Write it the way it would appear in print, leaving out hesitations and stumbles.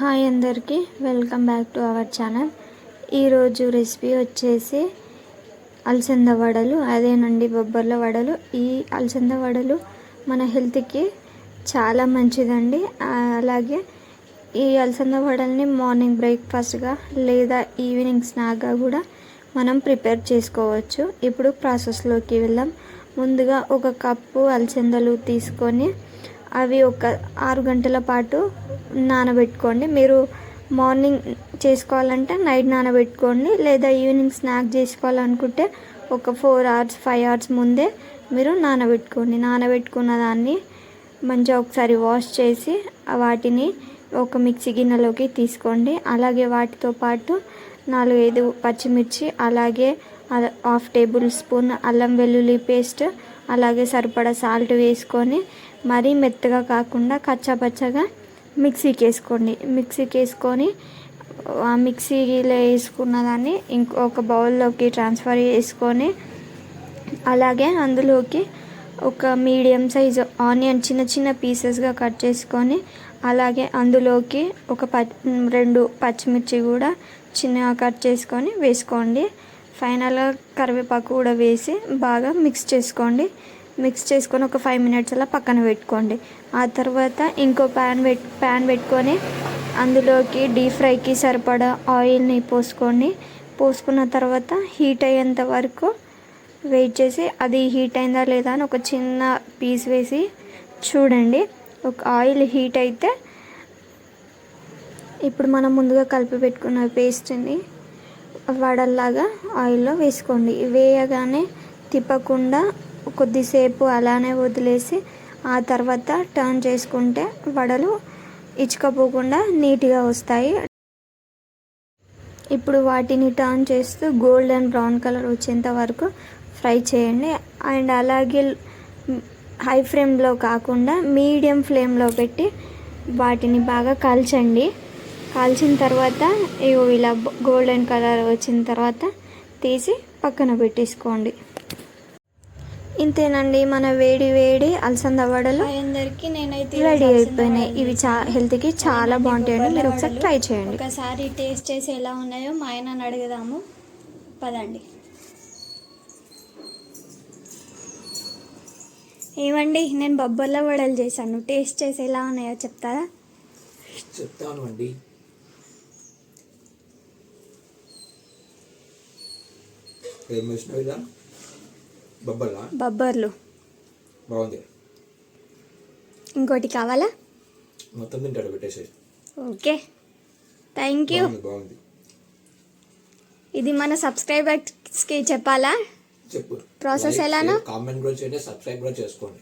Hi అందరికీ welcome back to our channel. ఈరోజు recipe వచ్చేసి అలసంద వడలు, అదేనండి బొబ్బర్ల వడలు. ఈ అలసంద వడలు మన హెల్త్కి చాలా మంచిదండి. అలాగే ఈ అలసంద వడల్ని మార్నింగ్ బ్రేక్ఫాస్ట్గా లేదా ఈవినింగ్ స్నాక్గా కూడా మనం ప్రిపేర్ చేసుకోవచ్చు. ఇప్పుడు ప్రాసెస్లోకి వెళ్దాం. ముందుగా ఒక కప్పు అలసందలు తీసుకొని అవి ఒక 6 గంటల పాటు నానబెట్టుకోండి. మీరు మార్నింగ్ చేసుకోవాలంటే నైట్ నానబెట్టుకోండి, లేదా ఈవినింగ్ స్నాక్ చేసుకోవాలనుకుంటే ఒక 4 hours 5 hours ముందే మీరు నానబెట్టుకోండి. నానబెట్టుకున్న దాన్ని మంచిగా ఒకసారి వాష్ చేసి వాటిని ఒక మిక్సీ గిన్నెలోకి తీసుకోండి. అలాగే వాటితో పాటు 4-5 పచ్చిమిర్చి, అలాగే 1/2 టేబుల్ స్పూన్ అల్లం వెల్లుల్లి పేస్ట్, అలాగే సరిపడా సాల్ట్ వేసుకొని మరీ మెత్తగా కాకుండా కచ్చాపచ్చగా మిక్సీకి వేసుకొని ఆ మిక్సీలో వేసుకున్న దాన్ని ఇంకొక బౌల్లోకి ట్రాన్స్ఫర్ చేసుకొని, అలాగే అందులోకి ఒక మీడియం సైజు ఆనియన్ చిన్న చిన్న పీసెస్గా కట్ చేసుకొని, అలాగే అందులోకి ఒక 2 పచ్చిమిర్చి కూడా చిన్నగా కట్ చేసుకొని వేసుకోండి. ఫైనల్గా కరివేపాకు కూడా వేసి బాగా మిక్స్ చేసుకొని ఒక 5 minutes అలా పక్కన పెట్టుకోండి. ఆ తర్వాత ఇంకో ప్యాన్ పెట్టుకొని అందులోకి డీప్ ఫ్రైకి సరిపడా ఆయిల్ని పోసుకున్న తర్వాత హీట్ అయ్యేంత వరకు వెయిట్ చేసి, అది హీట్ అయిందా లేదా అని ఒక చిన్న పీస్ వేసి చూడండి. ఒక ఆయిల్ హీట్ అయితే ఇప్పుడు మనం ముందుగా కలిపి పెట్టుకున్న పేస్ట్ని వడల్లాగా ఆయిల్లో వేసుకోండి. వేయగానే తిప్పకుండా కొద్దిసేపు అలానే వదిలేసి ఆ తర్వాత టర్న్ చేసుకుంటే వడలు ఇచ్చుకపోకుండా నీట్గా వస్తాయి. ఇప్పుడు వాటిని టర్న్ చేస్తూ గోల్డెన్ బ్రౌన్ కలర్ వచ్చేంత వరకు ఫ్రై చేయండి. అండ్ అలాగే హై ఫ్లేమ్లో కాకుండా మీడియం ఫ్లేమ్లో పెట్టి వాటిని బాగా కాల్చిన తర్వాత ఇలా గోల్డెన్ కలర్ వచ్చిన తర్వాత తీసి పక్కన పెట్టేసుకోండి. ఇంతేనండి, మన వేడి అలసంద వడలు రెడీ అయిపోయినాయి. ఇవి హెల్త్కి చాలా బాగుంటాయండి. మీరు ఒకసారి ట్రై చేయండి. ఒకసారి టేస్ట్ చేసి ఎలా ఉన్నాయో మా ఆయనని అడుగుదాము పదండి. ఏమండి, నేను బొబ్బర్ల వడలు చేశాను. టేస్ట్ చేసి ఎలా ఉన్నాయో చెప్తారా? చెప్తాను అండి. బొబ్బర్లు బాగుంది. ఇంకోటి కావాలా? మొత్తం తింటాడు, పెట్టేసేసి. Okay, thank you. బాగుంది. ఇది మన సబ్స్క్రైబర్స్కి చెప్పాలా? చెప్పు. ప్రాసెస్ ఎలానో కామెంట్ కూడా చేయండి, సబ్స్క్రైబ్ కూడా చేసుకోండి.